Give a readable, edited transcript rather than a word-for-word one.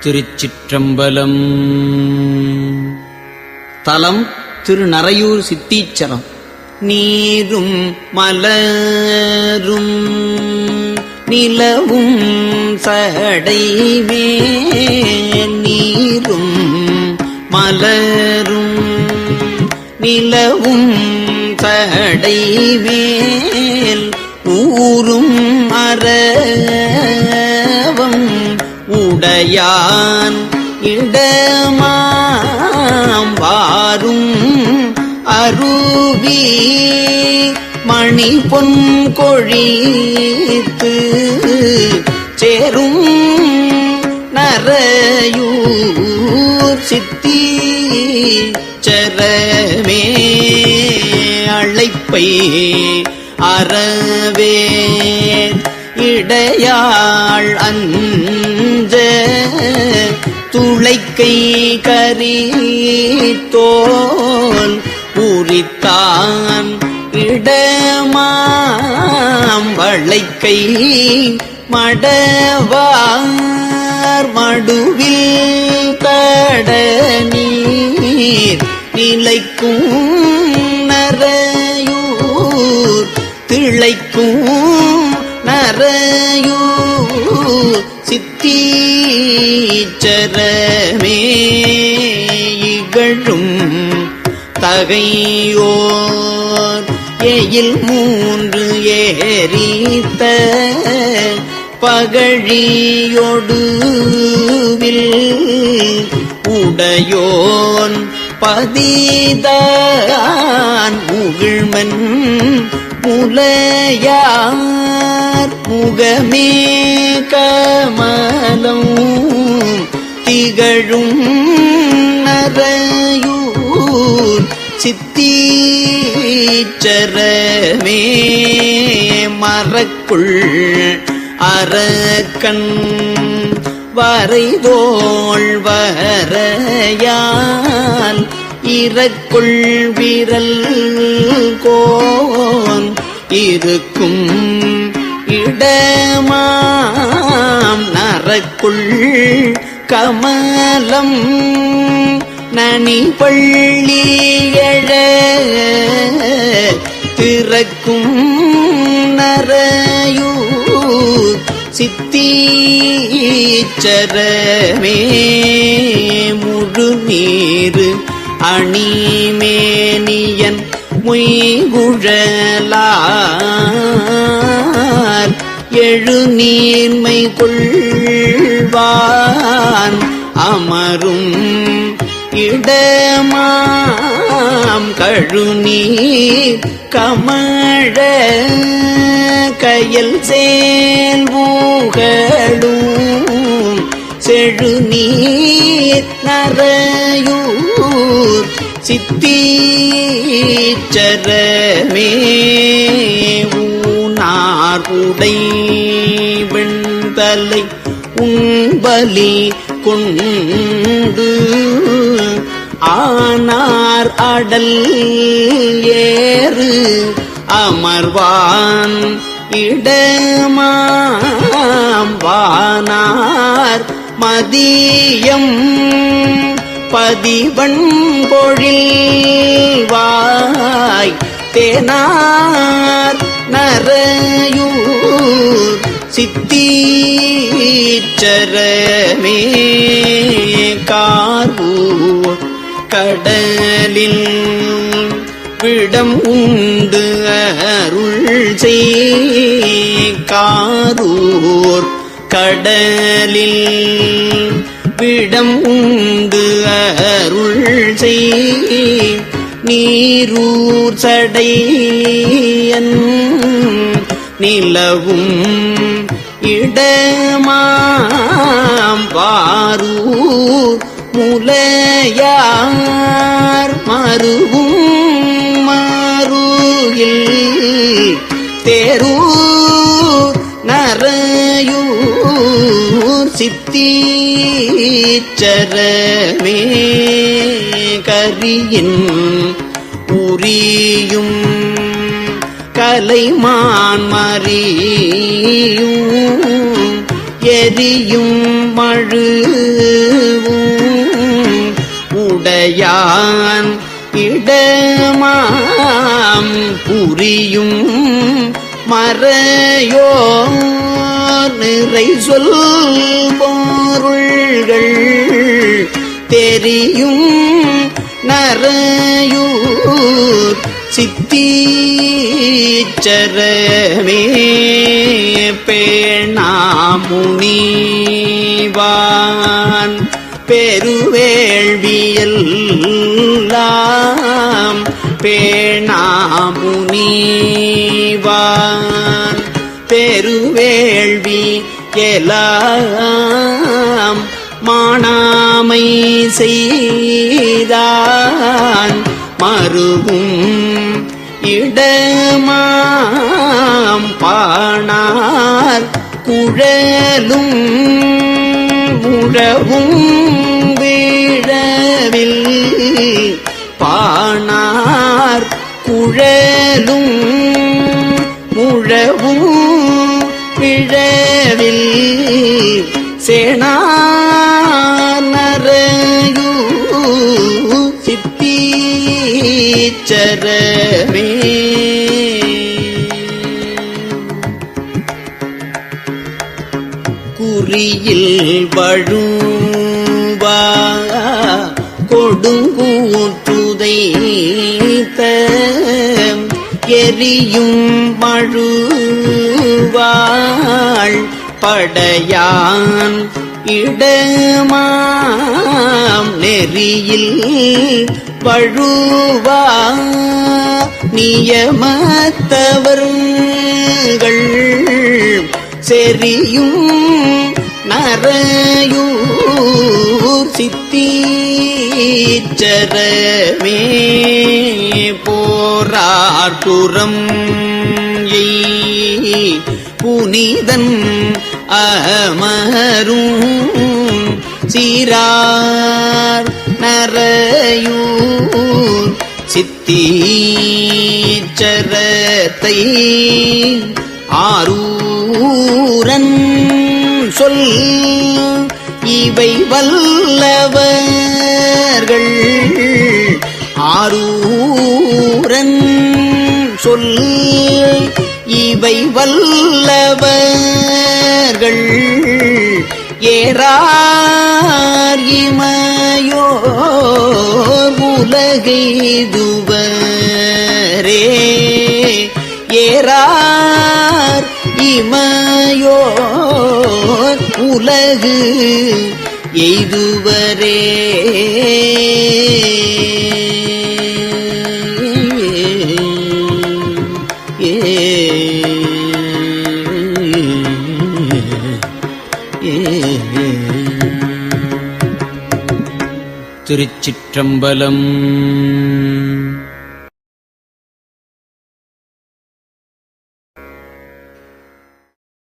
திருச்சிற்றம்பலம். தலம் திருநறையூர் சித்தீச்சரம். நீரும் மலரும் நிலவும் சடைமே, நீரும் மலரும் நிலவும் சடைமேல் ஊரும் அரவம் உடையான் இடமாம் வாரும் அருவி மணி பொன் கொழித்து சேரும் நறையூர் சித்தீச்சரமே. அழைப்பை அறவே இடையாள் அஞ்ச துளைக்கை கரித்தோல் உரித்தான் இடமாம் வளைக்கை மடவார் மடுவில் தட நீர் நிலைக்கும் நறையூர் திளைக்கும் நறையூர் சித்தீச்சரமே. இகழும் தகையோர் எயில் மூன்று ஏறித்த பகழியொடுவில் உடையோன் பதிதான் முகிழ்மன் முலையார் முகமே கமலம் திகழும் நறையூர் சித்தீச்சரமே. மரக்குள் அரக்கன் வரைதோள் வரையால் இறக்குள் விரல் கோன் இருக்கும் இடமாம் நரக்குள் கமலம் நனி பள்ளி எழ திறக்கும் நறையூர் சித்தீச்சரமே. முழுநீரு அணிமேனியன் மொய்குழலார் எழுநீர்மை கொள்வான் அமரும் இடமாம் கழுநீர் கமழ கயல் சேல்வூகளும் செழுநீர் நறையூர் சித்தீச்சரமே. ஊனார் உடை வெண்தலை உண்பலி கொண்டு ஆனார் அடல் ஏறு அமர்வான் இடமாம் வானார் மதியம் பதிவன் பொழில் வாய் தேனார் நறையூர் சித்தீச்சரமே. கார்வூர் கடலில் விடம் உண்டு அருள் செய் காரூர் கடலில் விடம் உண்டு அருள் செய் நீரூர் சடையன் நிலவும் இடமாம் பாரூர் முலையார் மருவும் மருகில் தேரூர் நறையூர் சித்தீச்சரமே. கரியின் உரியும் கலைமான் மறியும் எரியும் மழுவும் உடையான் இடமாம் புரியும் மறையோர் நிறை சொல் பொருள்கள் தெரியும் நரையூர் சித்தீச்சரமே பேணாமுனிவான் பெருவேள்வியெல்லாம் பேணாமுனிவான் பெருவேள்வி எல்லாம் மாணாமை செய்தான் மருவும் இடமாம் பாணார் குழலும் முழவும் வீழவில் பாணார் குழலும் முழவும் விழவில் சேனார் நரையூ சித்தீச்சரமே குறியில் வழுவா கொடுங்கூற்றுதைத்த எரியும் மழுவாள் படையான் இடமாம் நெறியில் வழுவா நியமத்தவர்கள் செறியும் நரையூர் சித்தீச்சரமே போரார்புறம் புனிதன் அமரும் சீரார் நரையூர் சித்தீச்சரத்தை ஆரூரன் சொல் இவை வல்லவர்கள் ஆரூரன் சொல் இவை வல்லவர்கள் ஏறார் இமையோர் உலகெய்துவரே ஏறார் இமையோர் உலகு எய்துவரே திருச்சிற்றம்பலம்.